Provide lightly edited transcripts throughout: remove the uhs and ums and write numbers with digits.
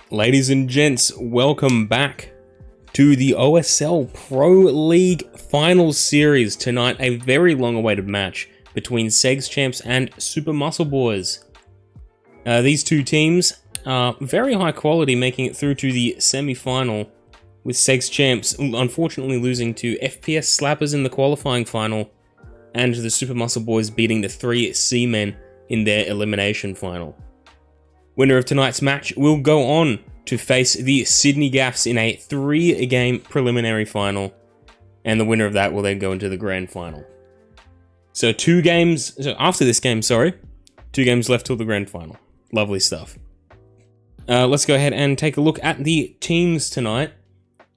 Ladies and gents, welcome back to the OSL Pro League Finals Series. Tonight, a very long-awaited match between Segs Champs and Super Muscle Boys. These two teams are very high quality, making it through to the semi-final, with Segs Champs unfortunately losing to FPS Slappers in the qualifying final, and the Super Muscle Boys beating the 3 C-Men in their elimination final. Winner of tonight's match will go on to face the Sydney Gaffs in a 3-game preliminary final, and the winner of that will then go into the grand final. So after this game, 2 games left till the grand final. Lovely stuff. Let's go ahead and take a look at the teams tonight.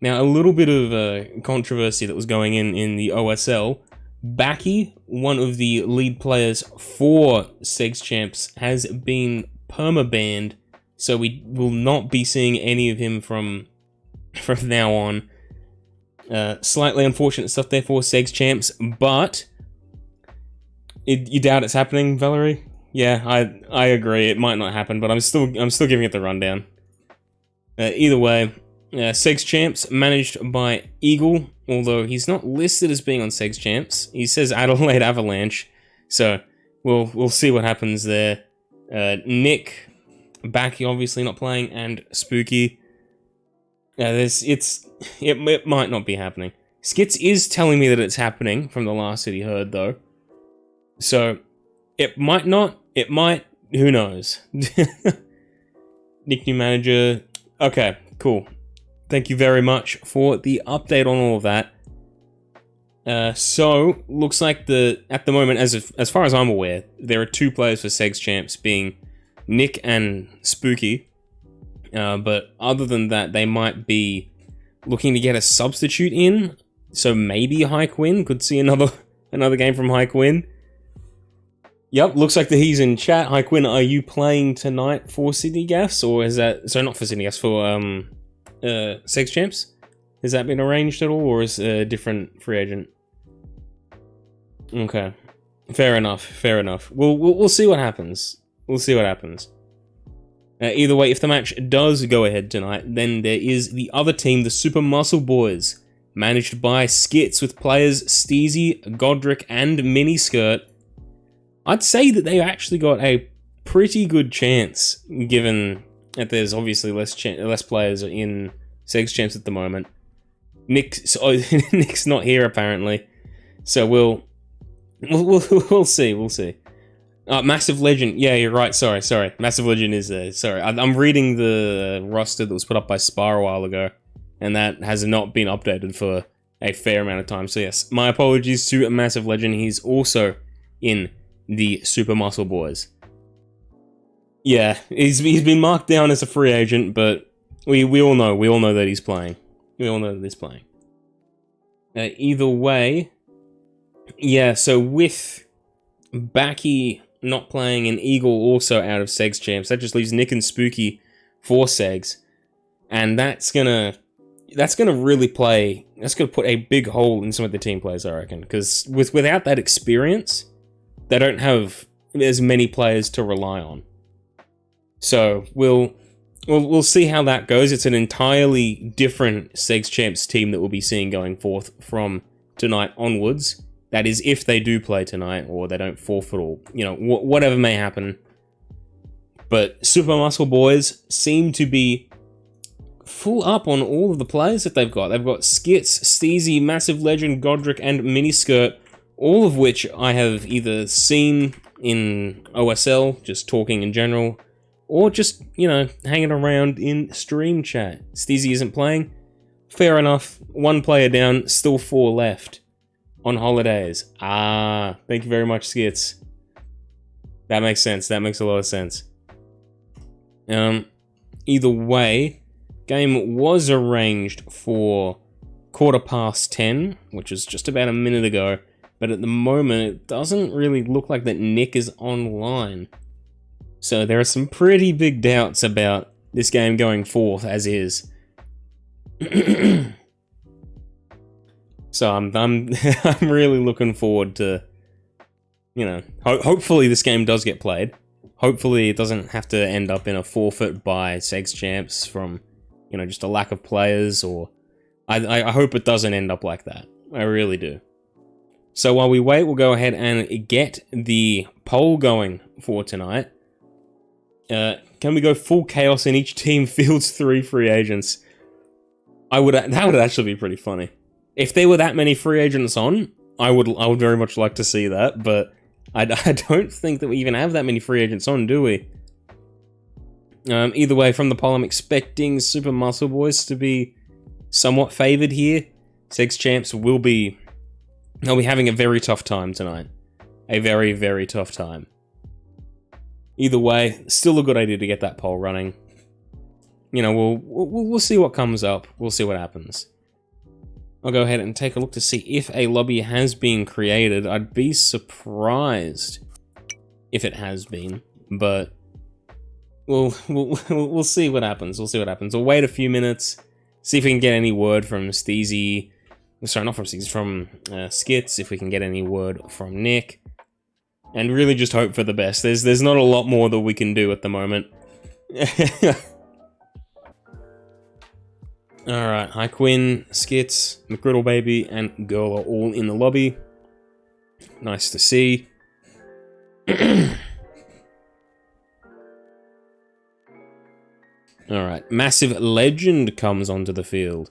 Now, a little bit of controversy that was going in the OSL. Baki, one of the lead players for Segs Champs, has been perma-banned, so we will not be seeing any of him from now on. Slightly unfortunate stuff there for Segs Champs, but you doubt it's happening, Valerie? Yeah, I agree. It might not happen, but I'm still giving it the rundown. Either way, Segs Champs managed by Eagle, although he's not listed as being on Segs Champs. He says Adelaide Avalanche, so we'll see what happens there. Nick, Baki obviously not playing, and Spooky. It might not be happening. Skits is telling me that it's happening from the last that he heard, though. So it might not. It might. Who knows? Nick, new manager. Okay, cool. Thank you very much for the update on all of that. So looks like at the moment, as far as I'm aware, there are 2 players for Segs Champs, being Nick and Spooky. But other than that, they might be looking to get a substitute in. So maybe High Quinn could see another game from High Quinn. Yep, looks like that he's in chat. High Quinn, are you playing tonight for Sydney Gaffs, or is that not for Sydney Gaffs, for Segs Champs? Has that been arranged at all, or is a different free agent? Okay, fair enough. We'll see what happens. Either way, if the match does go ahead tonight, then there is the other team, the Super Muscle Boys, managed by Skits, with players Steezy, Godric, and Miniskirt. I'd say that they've actually got a pretty good chance, given that there's obviously less players in Segs Champs at the moment. Nick's not here apparently, so we'll see. Massive Legend, yeah, you're right. Sorry. Massive Legend is there. Sorry, I'm reading the roster that was put up by Spar a while ago, and that has not been updated for a fair amount of time. So yes, my apologies to Massive Legend. He's also in the Super Muscle Boys. Yeah, he's been marked down as a free agent, but we all know that he's playing. Either way, yeah. So with Baki not playing and Eagle also out of Segs Champs, that just leaves Nick and Spooky for Segs, and that's gonna really put a big hole in some of the team players, I reckon, because without that experience, they don't have as many players to rely on. So we'll see how that goes. It's an entirely different Segs Champs team that we'll be seeing going forth from tonight onwards. That is, if they do play tonight, or they don't forfeit, or whatever may happen. But Super Muscle Boys seem to be full up on all of the players that they've got. They've got Skits, Steezy, Massive Legend, Godric, and Miniskirt, all of which I have either seen in OSL, just talking in general, or just, hanging around in stream chat. Steezy isn't playing. Fair enough. 1 player down, still 4 left. On holidays. Thank you very much, Skits. That makes sense. That makes a lot of sense. Either way, game was arranged for 10:15, which is just about a minute ago. But at the moment, it doesn't really look like that Nick is online. So there are some pretty big doubts about this game going forth as is. So I'm really looking forward to, hopefully this game does get played. Hopefully it doesn't have to end up in a forfeit by Segs Champs from, you know, just a lack of players, or... I hope it doesn't end up like that. I really do. So while we wait, we'll go ahead and get the poll going for tonight. Can we go full chaos and each team fields 3 free agents? That would actually be pretty funny. If there were that many free agents on, I would very much like to see that, but I don't think that we even have that many free agents on, do we? Either way, from the poll, I'm expecting Super Muscle Boys to be somewhat favored here. Segs Champs they'll be having a very tough time tonight. A very, very tough time. Either way, still a good idea to get that poll running. You know, we'll see what comes up. We'll see what happens. I'll go ahead and take a look to see if a lobby has been created. I'd be surprised if it has been, but we'll see what happens. We'll see what happens. We'll wait a few minutes, see if we can get any word from Steezy. Sorry, not from Steezy, from Skits, if we can get any word from Nick. And really just hope for the best. There's not a lot more that we can do at the moment. Alright, Hi Quinn, Skits, McGriddle Baby, and Girl are all in the lobby. Nice to see. Alright, Massive Legend comes onto the field.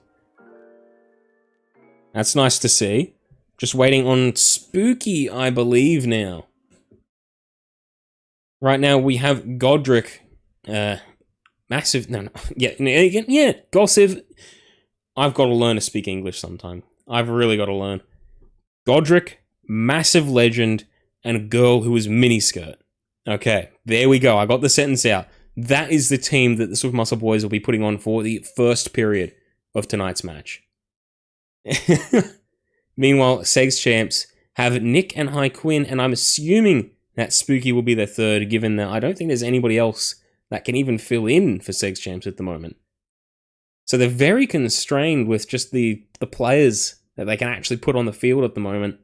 That's nice to see. Just waiting on Spooky, I believe, now. Right now, we have Godric, Massive, yeah, Gossiv. I've got to learn to speak English sometime. I've really got to learn. Godric, Massive Legend, and a girl who is miniskirt. Okay, there we go. I got the sentence out. That is the team that the Super Muscle Boys will be putting on for the first period of tonight's match. Meanwhile, Segs Champs have Nick and Hi Quinn, and I'm assuming that Spooky will be their third, given that I don't think there's anybody else that can even fill in for Segs Champs at the moment. So they're very constrained with just the players that they can actually put on the field at the moment.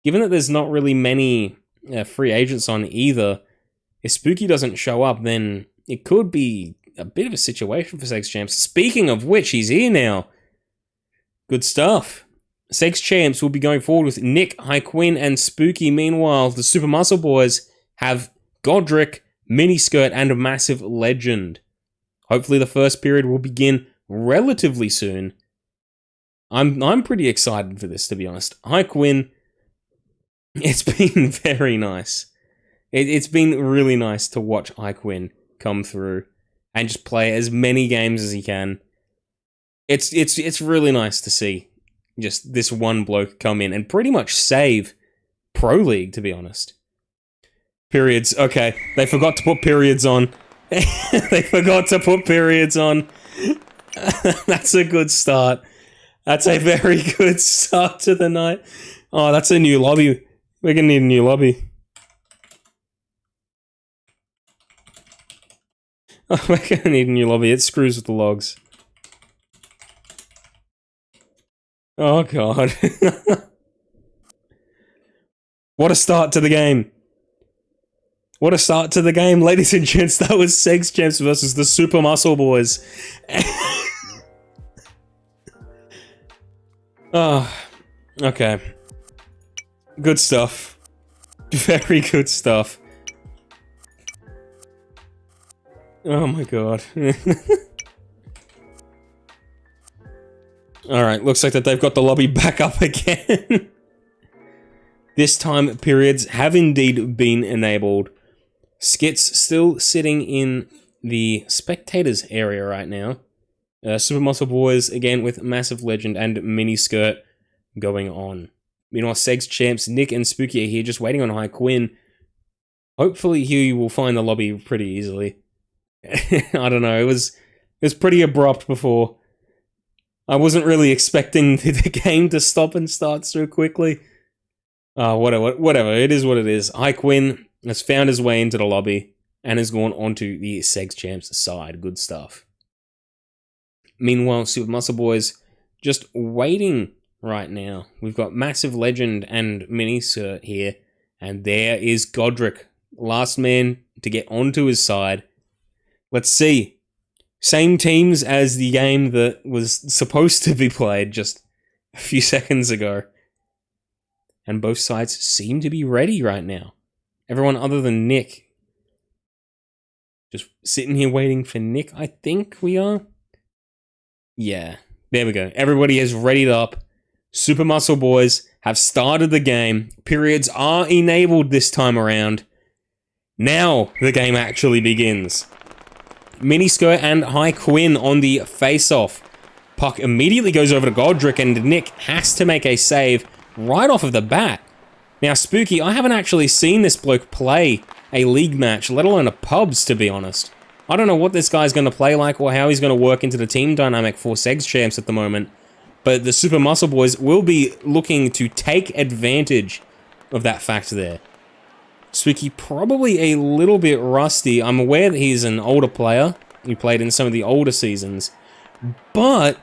Given that there's not really many free agents on either, if Spooky doesn't show up, then it could be a bit of a situation for Segs Champs. Speaking of which, he's here now. Good stuff. Segs Champs will be going forward with Nick, Hi Quinn, and Spooky. Meanwhile, the Super Muscle Boys have Godric, Miniskirt, and a Massive Legend. Hopefully the first period will begin relatively soon. I'm pretty excited for this, to be honest. Hi Quinn, it's been very nice. It's been really nice to watch Hi Quinn come through and just play as many games as he can. It's really nice to see just this one bloke come in and pretty much save Pro League, to be honest. Periods. Okay, they forgot to put periods on. They forgot to put periods on. That's a good start. That's a very good start to the night. Oh, that's a new lobby. We're gonna need a new lobby. Oh, we're gonna need a new lobby. It screws with the logs. Oh, God. What a start to the game. What a start to the game, ladies and gents. That was Segs Champs versus the Super Muscle Boys. Oh, okay. Good stuff. Very good stuff. Oh my god. Alright, looks like that they've got the lobby back up again. This time, periods have indeed been enabled. Skits still sitting in the spectators area right now. Super Muscle Boys, again, with Massive Legend and Miniskirt going on. Meanwhile, Segs Champs, Nick and Spooky are here just waiting on Hi Quinn. Hopefully he will find the lobby pretty easily. I don't know, it was pretty abrupt before. I wasn't really expecting the game to stop and start so quickly. Whatever, it is what it is. Hi Quinn has found his way into the lobby and has gone onto the Segs Champs side. Good stuff. Meanwhile, Super Muscle Boys just waiting right now. We've got Massive Legend and Miniskirt here, and there is Godric. Last man to get onto his side. Let's see. Same teams as the game that was supposed to be played just a few seconds ago. And both sides seem to be ready right now. Everyone other than Nick. Just sitting here waiting for Nick, I think we are. Yeah, there we go. Everybody is readied up. Super Muscle Boys have started the game. Periods are enabled this time around. Now the game actually begins. Miniskirt and High Quinn on the face-off. Puck immediately goes over to Godric, and Nick has to make a save right off of the bat. Now, Spooky, I haven't actually seen this bloke play a league match, let alone a pubs, to be honest. I don't know what this guy's going to play like or how he's going to work into the team dynamic for Segs Champs at the moment, but the Super Muscle Boys will be looking to take advantage of that fact there. Spooky probably a little bit rusty. I'm aware that he's an older player. He played in some of the older seasons, but,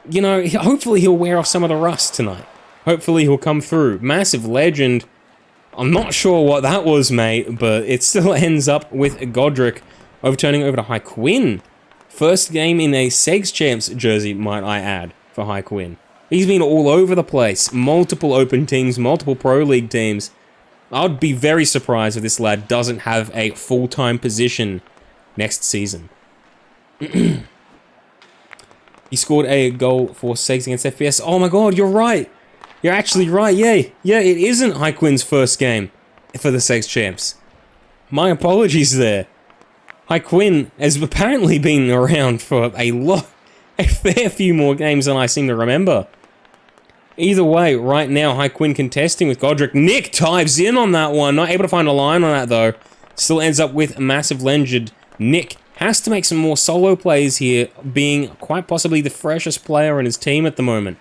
you know, hopefully he'll wear off some of the rust tonight. Hopefully he'll come through. Massive Legend. I'm not sure what that was, mate, but it still ends up with Godric overturning over to High Quinn. First game in a Segs Champs jersey, might I add, for High Quinn. He's been all over the place. Multiple open teams, multiple Pro League teams. I'd be very surprised if this lad doesn't have a full-time position next season. He scored a goal for Segs against FPS. Oh my god, you're right! You're actually right, yay! Yeah, it isn't High Quinn's first game for the Segs Champs. My apologies there. High Quinn has apparently been around for a fair few more games than I seem to remember. Either way, right now, High Quinn contesting with Godric. Nick dives in on that one. Not able to find a line on that, though. Still ends up with Massive Legend. Nick has to make some more solo plays here, being quite possibly the freshest player in his team at the moment.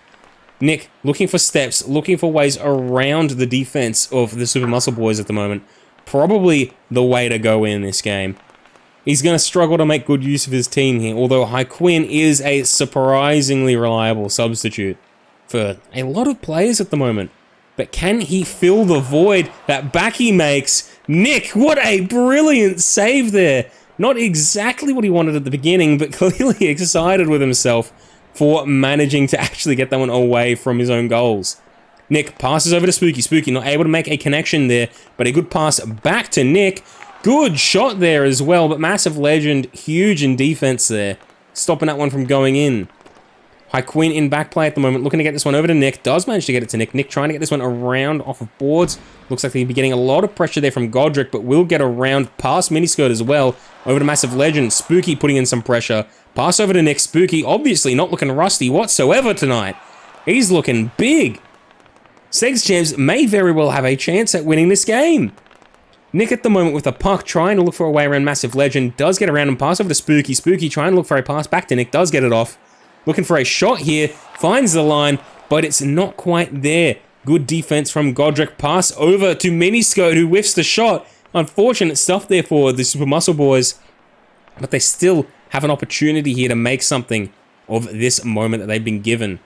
Nick looking for steps, looking for ways around the defense of the Super Muscle Boys at the moment. Probably the way to go in this game. He's going to struggle to make good use of his team here, although High Quinn is a surprisingly reliable substitute for a lot of players at the moment. But can he fill the void that Backy makes? Nick, what a brilliant save there! Not exactly what he wanted at the beginning, but clearly excited with himself for managing to actually get that one away from his own goals. Nick passes over to Spooky. Spooky not able to make a connection there, but a good pass back to Nick. Good shot there as well, but Massive Legend, huge in defense there, stopping that one from going in. High Quinn in back play at the moment, looking to get this one over to Nick. Does manage to get it to Nick. Nick trying to get this one around off of boards. Looks like he'll be getting a lot of pressure there from Godric, but will get around past Miniskirt as well. Over to Massive Legend. Spooky putting in some pressure. Pass over to Nick. Spooky obviously not looking rusty whatsoever tonight. He's looking big. Segs Champs may very well have a chance at winning this game. Nick at the moment with the puck, trying to look for a way around Massive Legend. Does get around and pass over to Spooky. Spooky trying to look for a pass back to Nick. Does get it off. Looking for a shot here. Finds the line, but it's not quite there. Good defense from Godric. Pass over to Miniskirt, who whiffs the shot. Unfortunate stuff there for the Super Muscle Boys. But they still have an opportunity here to make something of this moment that they've been given.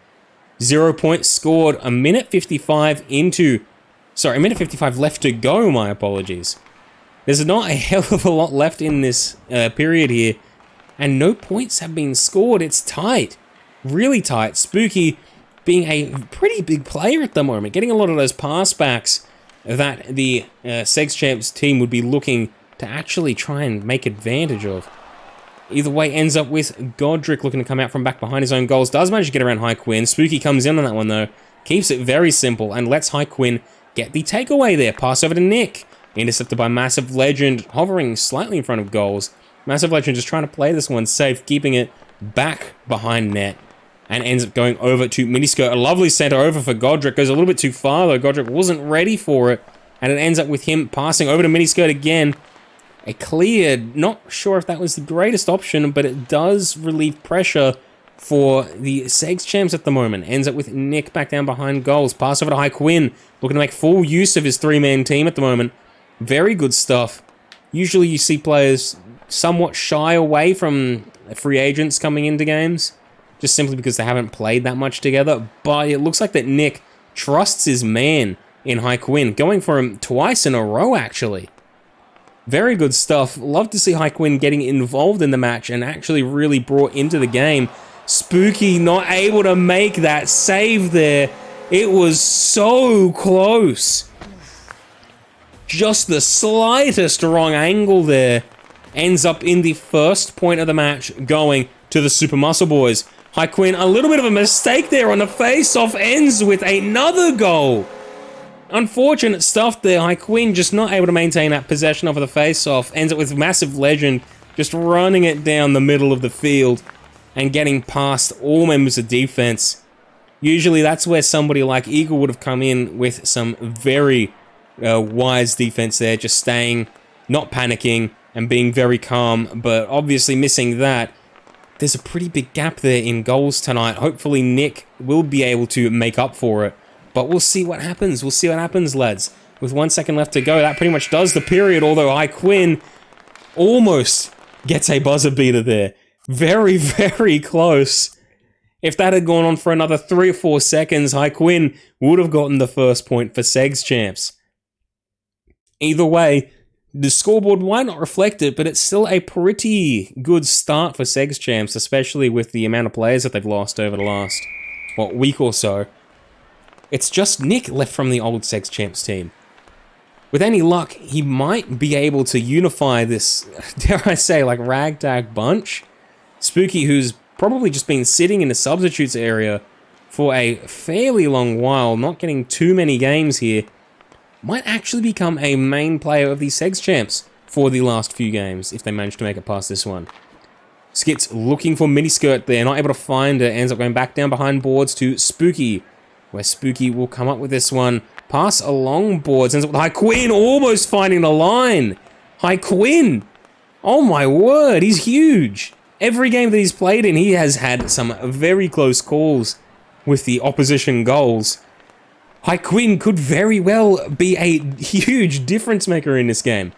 0 points scored. A minute 55 into... Sorry, a minute 55 left to go, my apologies. There's not a hell of a lot left in this period here. And no points have been scored. It's tight. Really tight. Spooky being a pretty big player at the moment. Getting a lot of those pass backs that the Segs Champs team would be looking to actually try and make advantage of. Either way, ends up with Godric looking to come out from back behind his own goals. Does manage to get around High Quinn. Spooky comes in on that one, though. Keeps it very simple and lets High Quinn get the takeaway there. Pass over to Nick. Intercepted by Massive Legend, hovering slightly in front of goals. Massive Legend just trying to play this one safe, keeping it back behind net. And ends up going over to Miniskirt. A lovely center over for Godric. Goes a little bit too far, though. Godric wasn't ready for it. And it ends up with him passing over to Miniskirt again. A cleared. Not sure if that was the greatest option, but it does relieve pressure for the Segs Champs at the moment. Ends up with Nick back down behind goals. Pass over to High Quinn. Looking to make full use of his three-man team at the moment. Very good stuff. Usually you see players somewhat shy away from free agents coming into games, just simply because they haven't played that much together. But it looks like that Nick trusts his man in High Quinn, going for him twice in a row, actually. Very good stuff. Love to see Haikuen getting involved in the match and actually really brought into the game. Spooky not able to make that save there. It was so close. Just the slightest wrong angle there ends up in the first point of the match going to the Super Muscle Boys. Haikuen, a little bit of a mistake there on the face-off, ends with another goal. Unfortunate stuff there. Haikuen just not able to maintain that possession of the face-off. Ends up with Massive Legend just running it down the middle of the field and getting past all members of defense. Usually that's where somebody like Eagle would have come in with some very wise defense there, just staying, not panicking, and being very calm, but obviously missing that. There's a pretty big gap there in goals tonight. Hopefully Nick will be able to make up for it, but we'll see what happens. We'll see what happens, lads. With 1 second left to go, that pretty much does the period, although Haikuen almost gets a buzzer beater there. Very, very close. If that had gone on for another 3 or 4 seconds, Haikuen would have gotten the first point for Segs Champs. Either way, the scoreboard might not reflect it, but it's still a pretty good start for Segs Champs, especially with the amount of players that they've lost over the last, week or so. It's just Nick left from the old Segs Champs team. With any luck, he might be able to unify this, dare I say, like ragtag bunch. Spooky, who's probably just been sitting in the substitutes area for a fairly long while, not getting too many games here, might actually become a main player of the Segs Champs for the last few games, if they manage to make it past this one. Skits looking for Miniskirt there, not able to find her, ends up going back down behind boards to Spooky, where Spooky will come up with this one. Pass along boards, ends up with Haikuen almost finding the line. Haikuen! Oh my word, he's huge! Every game that he's played in, he has had some very close calls with the opposition goals. Haikuen could very well be a huge difference maker in this game.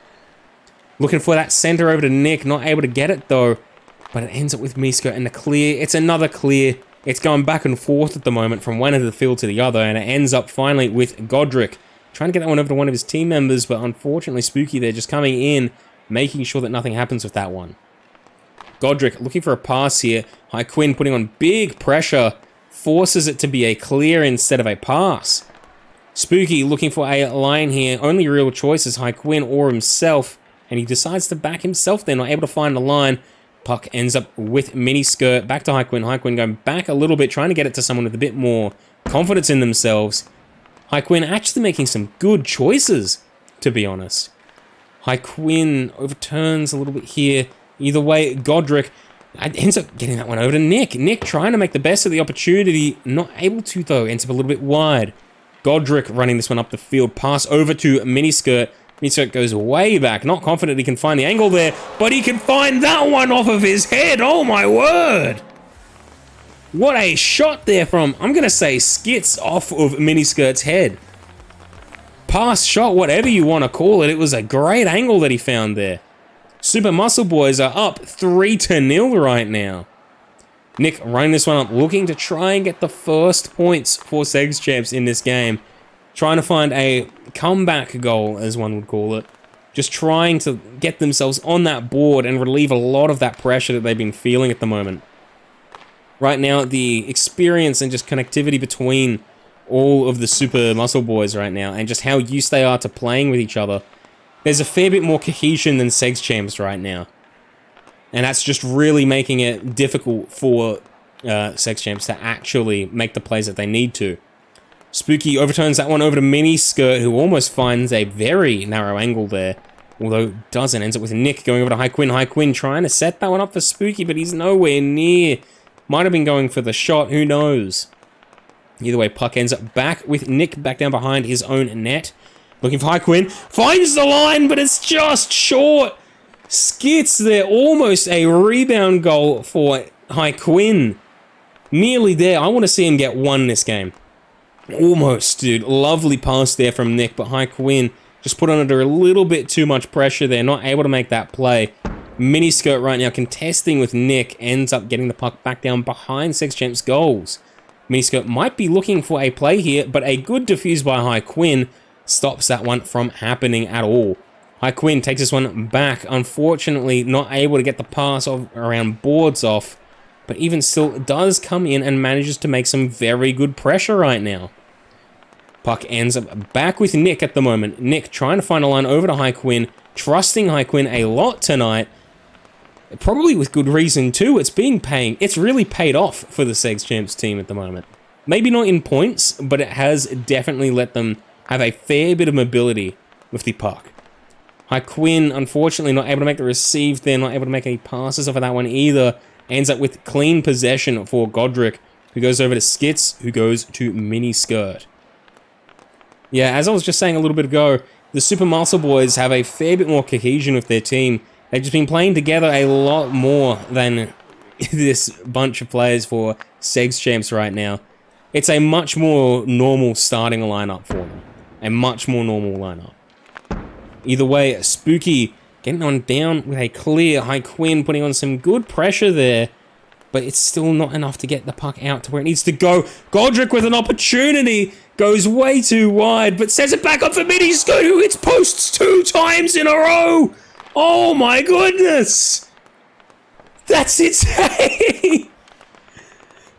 Looking for that center over to Nick, not able to get it though. But it ends up with Misko and the clear. It's another clear. It's going back and forth at the moment from one end of the field to the other, and it ends up finally with Godric. Trying to get that one over to one of his team members, but unfortunately Spooky there just coming in, making sure that nothing happens with that one. Godric looking for a pass here. Haikuen putting on big pressure, forces it to be a clear instead of a pass. Spooky looking for a line here. Only real choice is Haikuen or himself, and he decides to back himself there, not able to find a line. Puck ends up with Miniskirt. Back to Haikuen. Haikuen going back a little bit, trying to get it to someone with a bit more confidence in themselves. Haikuen actually making some good choices, to be honest. Haikuen overturns a little bit here. Either way, Godric ends up getting that one over to Nick. Nick trying to make the best of the opportunity. Not able to, though. Ends up a little bit wide. Godric running this one up the field. Pass over to Miniskirt. Miniskirt goes way back. Not confident he can find the angle there, but he can find that one off of his head. Oh my word! What a shot there from, I'm going to say, Skits off of Miniskirt's head. Pass, shot, whatever you want to call it. It was a great angle that he found there. Super Muscle Boys are up 3-0 right now. Nick running this one up, looking to try and get the first points for Segs Champs in this game. Trying to find a comeback goal, as one would call it. Just trying to get themselves on that board and relieve a lot of that pressure that they've been feeling at the moment. Right now, the experience and just connectivity between all of the Super Muscle Boys right now, and just how used they are to playing with each other, there's a fair bit more cohesion than Segs Champs right now. And that's just really making it difficult for Segs Champs to actually make the plays that they need to. Spooky overturns that one over to Miniskirt, who almost finds a very narrow angle there. Although doesn't. Ends up with Nick going over to Haikuen. Haikuen trying to set that one up for Spooky, but he's nowhere near. Might have been going for the shot. Who knows? Either way, puck ends up back with Nick back down behind his own net. Looking for Haikuen. Finds the line, but it's just short. Skits there. Almost a rebound goal for Haikuen. Nearly there. I want to see him get one this game. Almost, dude. Lovely pass there from Nick, but Haikuen just put under a little bit too much pressure there. Not able to make that play. Miniskirt right now contesting with Nick. Ends up getting the puck back down behind Segs Champs' goals. Miniskirt might be looking for a play here, but a good defuse by Haikuen stops that one from happening at all. Quinn takes this one back. Unfortunately, not able to get the pass around boards off. But even still, does come in and manages to make some very good pressure right now. Puck ends up back with Nick at the moment. Nick trying to find a line over to Quinn. Trusting Quinn a lot tonight. Probably with good reason too. It's really paid off for the Segs Champs team at the moment. Maybe not in points, but it has definitely let them have a fair bit of mobility with the puck. Quinn, unfortunately, not able to make the receive there, not able to make any passes off of that one either. Ends up with clean possession for Godric, who goes over to Skits, who goes to Mini Skirt. Yeah, as I was just saying a little bit ago, the Super Muscle Boys have a fair bit more cohesion with their team. They've just been playing together a lot more than this bunch of players for Segs Champs right now. It's a much more normal starting lineup for them. A much more normal lineup. Either way, Spooky getting on down with a clear. Quinn putting on some good pressure there, but it's still not enough to get the puck out to where it needs to go. Godric with an opportunity, goes way too wide, but sets it back up for Mini Skirt, who hits posts 2 times in a row. Oh my goodness! That's insane!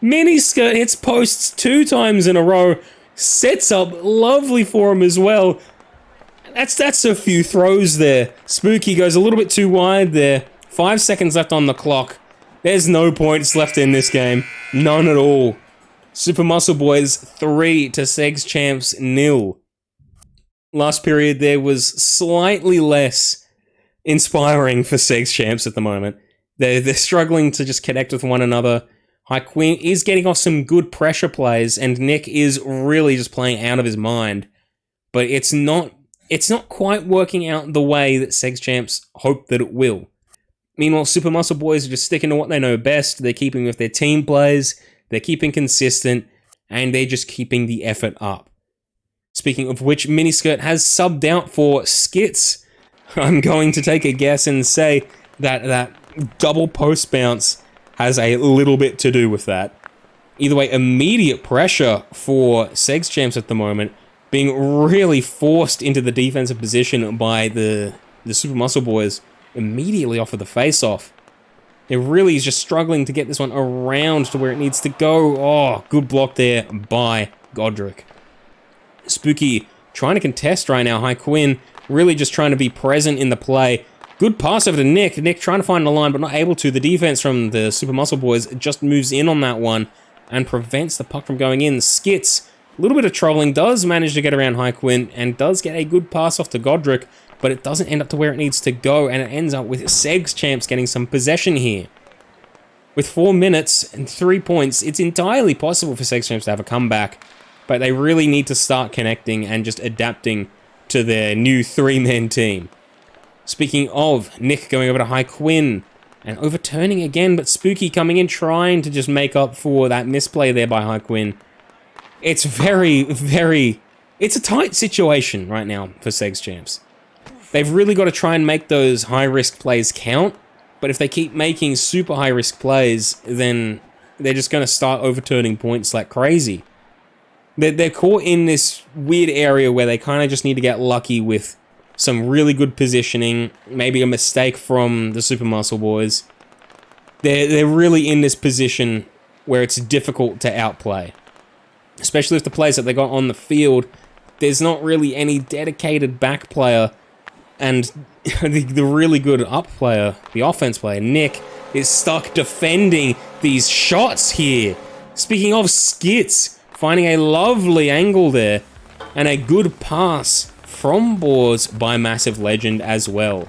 Mini Skirt hits posts 2 times in a row, sets up lovely for him as well. That's a few throws there. Spooky goes a little bit too wide there. 5 seconds left on the clock. There's no points left in this game. None at all. Super Muscle Boys 3 to Segs Champs 0. Last period there was slightly less inspiring for Segs Champs at the moment. They're struggling to just connect with one another. Quinn is getting off some good pressure plays, and Nick is really just playing out of his mind. But it's not quite working out the way that Segs Champs hope that it will. Meanwhile, Super Muscle Boys are just sticking to what they know best. They're keeping with their team plays, they're keeping consistent, and they're just keeping the effort up. Speaking of which, Mini Skirt has subbed out for Skits. I'm going to take a guess and say that double post bounce has a little bit to do with that. Either way, immediate pressure for Segs Champs at the moment, being really forced into the defensive position by the Super Muscle Boys immediately off of the face-off. They're really just struggling to get this one around to where it needs to go. Oh, good block there by Godric. Spooky trying to contest right now. Quinn really just trying to be present in the play. Good pass over to Nick. Nick trying to find the line, but not able to. The defense from the Super Muscle Boys just moves in on that one and prevents the puck from going in. Skits, a little bit of trolling, does manage to get around Quinn and does get a good pass off to Godric, but it doesn't end up to where it needs to go, and it ends up with Segs Champs getting some possession here. With 4 minutes and 3 points, it's entirely possible for Segs Champs to have a comeback, but they really need to start connecting and just adapting to their new 3-man team. Speaking of, Nick going over to Quinn and overturning again, but Spooky coming in trying to just make up for that misplay there by Quinn. It's it's a tight situation right now for Segs Champs. They've really got to try and make those high-risk plays count, but if they keep making super high-risk plays, then they're just going to start overturning points like crazy. They're caught in this weird area where they kind of just need to get lucky with some really good positioning, maybe a mistake from the Super Muscle Boys. They're really in this position where it's difficult to outplay. Especially with the players that they got on the field, there's not really any dedicated back player, and the really good up player, the offense player, Nick, is stuck defending these shots here. Speaking of Skits, finding a lovely angle there, and a good pass from boards by Massive Legend as well.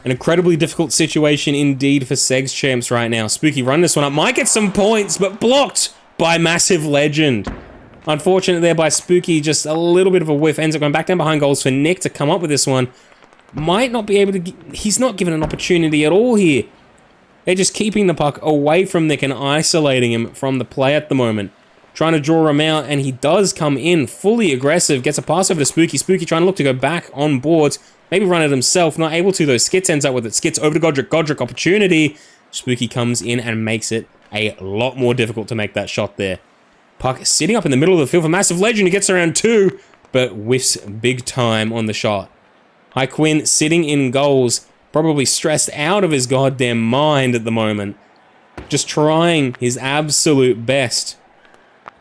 An incredibly difficult situation indeed for Segs Champs right now. Spooky run this one up, might get some points, but blocked by Massive Legend. Unfortunate there by Spooky, just a little bit of a whiff. Ends up going back down behind goals for Nick to come up with this one. Might not be able to... He's not given an opportunity at all here. They're just keeping the puck away from Nick and isolating him from the play at the moment. Trying to draw him out, and he does come in fully aggressive. Gets a pass over to Spooky. Spooky trying to look to go back on boards. Maybe run it himself. Not able to, though. Skits ends up with it. Skits over to Godric. Godric opportunity. Spooky comes in and makes it a lot more difficult to make that shot there. Puck sitting up in the middle of the field for Massive Legend. He gets around 2, but whiffs big time on the shot. Quinn sitting in goals, probably stressed out of his goddamn mind at the moment. Just trying his absolute best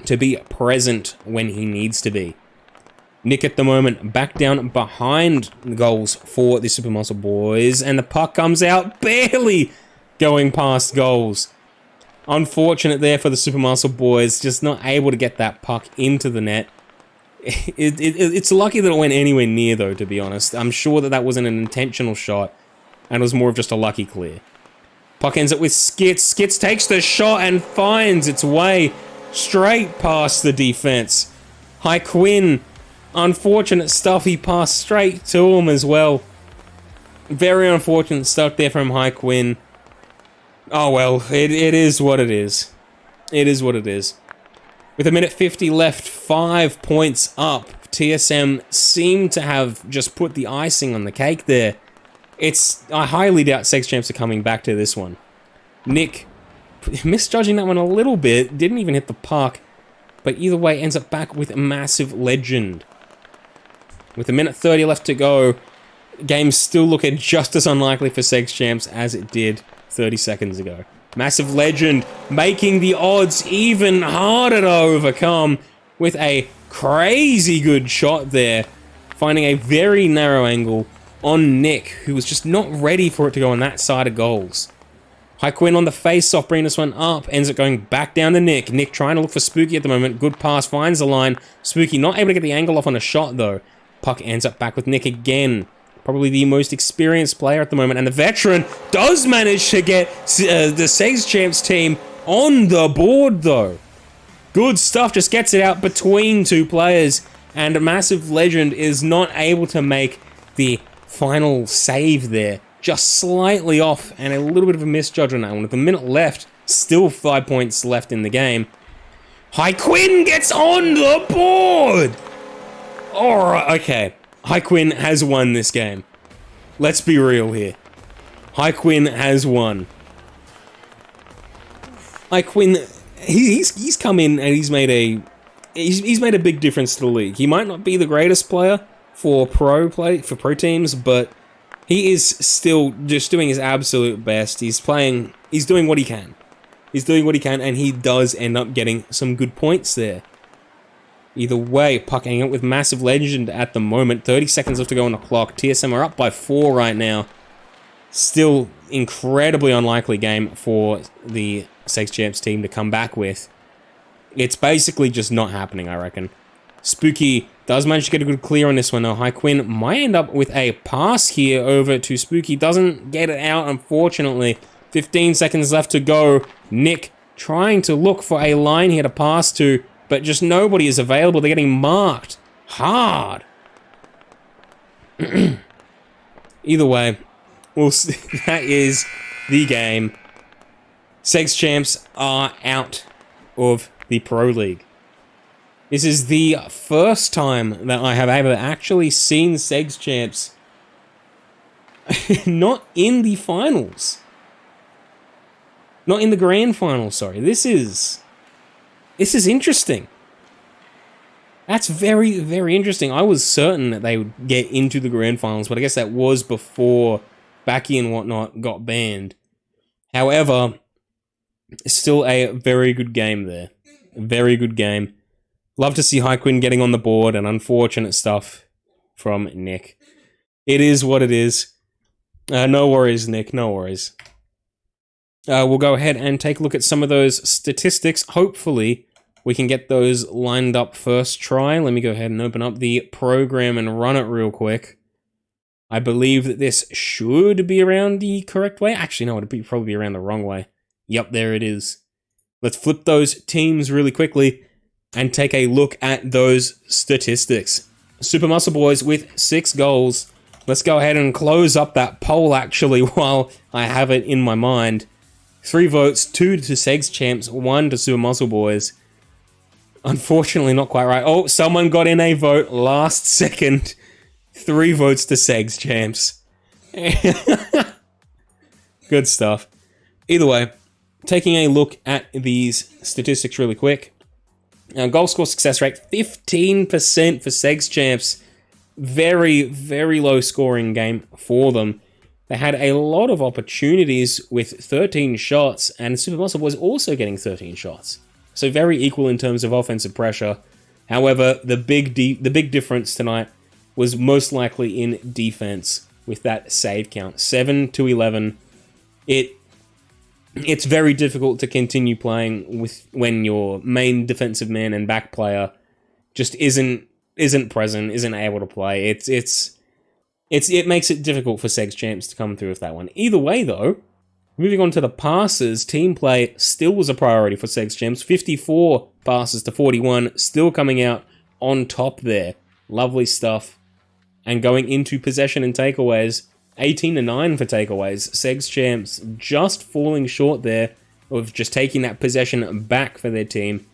to be present when he needs to be. Nick at the moment back down behind the goals for the Super Muscle Boys, and the puck comes out barely going past goals. Unfortunate there for the Super Muscle Boys, just not able to get that puck into the net. It's lucky that it went anywhere near, though, to be honest. I'm sure that wasn't an intentional shot, and it was more of just a lucky clear. Puck ends up with Skits. Skits takes the shot and finds its way straight past the defense. Quinn, unfortunate stuff, he passed straight to him as well. Very unfortunate stuff there from Quinn. Oh well, it is what it is. It is what it is. With a minute 50 left, 5 points up. TSM seem to have just put the icing on the cake there. I highly doubt Segs Champs are coming back to this one. Nick, misjudging that one a little bit, didn't even hit the puck, but either way ends up back with a Massive Legend. With a minute 30 left to go, game's still looking just as unlikely for Segs Champs as it did 30 seconds ago. Massive Legend making the odds even harder to overcome with a crazy good shot there, finding a very narrow angle on Nick, who was just not ready for it to go on that side of goals. Quinn on the face-off, bringing this one up, ends up going back down to Nick. Nick trying to look for Spooky at the moment. Good pass, finds the line. Spooky not able to get the angle off on a shot, though. Puck ends up back with Nick again. Probably the most experienced player at the moment, and the veteran does manage to get the Segs Champs team on the board, though. Good stuff, just gets it out between two players, and a Massive Legend is not able to make the final save there. Just slightly off, and a little bit of a misjudge on that one. With a minute left, still 5 points left in the game. Quinn gets on the board! Alright, okay. Quinn has won this game. Let's be real here. Quinn has won. Quinn, he's come in and he's made a big difference to the league. He might not be the greatest player for pro teams, but he is still just doing his absolute best. He's doing what he can. He's doing what he can, and he does end up getting some good points there. Either way, puck hanging up with Massive Legend at the moment. 30 seconds left to go on the clock. TSM are up by 4 right now. Still incredibly unlikely game for the Segs Champs team to come back with. It's basically just not happening, I reckon. Spooky does manage to get a good clear on this one, though. Quinn might end up with a pass here over to Spooky. Doesn't get it out, unfortunately. 15 seconds left to go. Nick trying to look for a line here to pass to, but just nobody is available. They're getting marked hard. Either way, we'll see. That is the game. Segs Champs are out of the Pro League. This is the first time that I have ever actually seen Segs Champs not in the finals. Not in the grand final, sorry. This is interesting. That's very, very interesting. I was certain that they would get into the grand finals, but I guess that was before Baki and whatnot got banned. However, it's still a very good game there. A very good game. Love to see Quinn getting on the board, and unfortunate stuff from Nick. It is what it is. No worries, Nick. No worries. We'll go ahead and take a look at some of those statistics. Hopefully, we can get those lined up first try. Let me go ahead and open up the program and run it real quick. I believe that this should be around the correct way. Actually, no, it'd probably be around the wrong way. Yep, there it is. Let's flip those teams really quickly and take a look at those statistics. Super Muscle Boys with 6 goals. Let's go ahead and close up that poll, actually, while I have it in my mind. 3 votes, 2 to Segs Champs, 1 to Super Muscle Boys. Unfortunately, not quite right. Oh, someone got in a vote last second. 3 votes to Segs Champs. Good stuff. Either way, taking a look at these statistics really quick. Goal score success rate, 15% for Segs Champs. very, very low scoring game for them. They had a lot of opportunities with 13 shots, and Super Muscle Boys also getting 13 shots. So very equal in terms of offensive pressure. However, the big difference tonight was most likely in defense with that save count. 7 to 11. It's very difficult to continue playing with when your main defensive man and back player just isn't present, isn't able to play. It makes it difficult for Segs Champs to come through with that one. Either way, though, moving on to the passes, team play still was a priority for Segs Champs. 54 passes to 41, still coming out on top there. Lovely stuff. And going into possession and takeaways, 18 to 9 for takeaways. Segs Champs just falling short there of just taking that possession back for their team.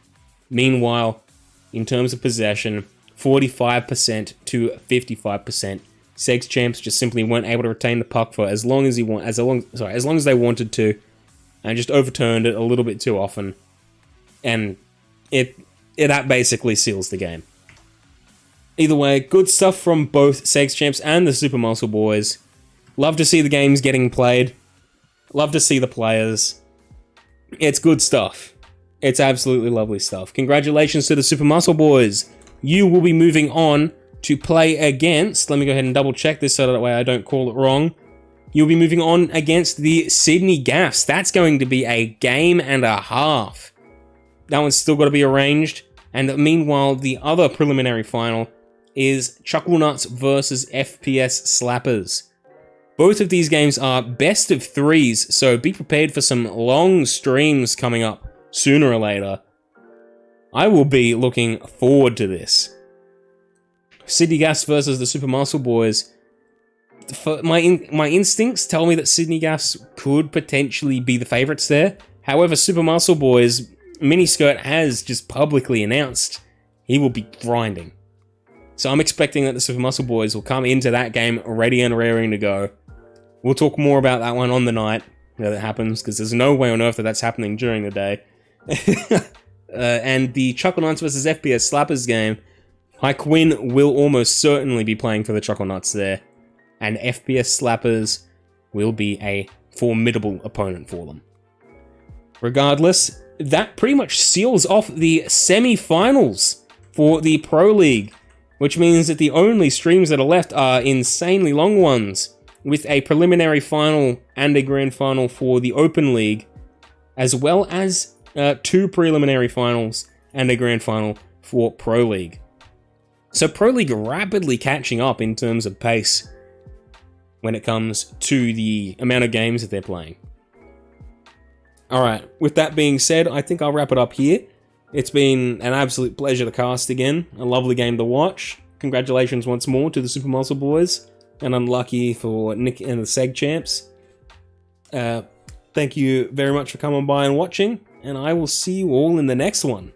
Meanwhile, in terms of possession, 45% to 55%. Segs Champs just simply weren't able to retain the puck for as long as they wanted to, and just overturned it a little bit too often. And that basically seals the game. Either way, good stuff from both Segs Champs and the Super Muscle Boys. Love to see the games getting played. Love to see the players. It's good stuff. It's absolutely lovely stuff. Congratulations to the Super Muscle Boys. You will be moving on to play against, let me go ahead and double check this so that way I don't call it wrong. You'll be moving on against the Sydney Gaffs. That's going to be a game and a half. That one's still got to be arranged. And meanwhile, the other preliminary final is Chuckle Nuts versus FPS Slappers. Both of these games are best of threes, so be prepared for some long streams coming up sooner or later. I will be looking forward to this. Sydney Gaffs versus the Super Muscle Boys. My instincts tell me that Sydney Gaffs could potentially be the favourites there. However, Super Muscle Boys, Miniskirt has just publicly announced he will be grinding. So I'm expecting that the Super Muscle Boys will come into that game ready and raring to go. We'll talk more about that one on the night that it happens, because there's no way on earth that that's happening during the day. And the Chuckle Nuts versus FPS Slappers game, Quinn will almost certainly be playing for the Chuckle Nuts there, and FPS Slappers will be a formidable opponent for them. Regardless, that pretty much seals off the semi-finals for the Pro League, which means that the only streams that are left are insanely long ones, with a preliminary final and a grand final for the Open League, as well as 2 preliminary finals and a grand final for Pro League. So Pro League rapidly catching up in terms of pace when it comes to the amount of games that they're playing. Alright, with that being said, I think I'll wrap it up here. It's been an absolute pleasure to cast again, a lovely game to watch. Congratulations once more to the Super Muscle Boys, and unlucky for Nick and the Seg Champs. Thank you very much for coming by and watching, and I will see you all in the next one.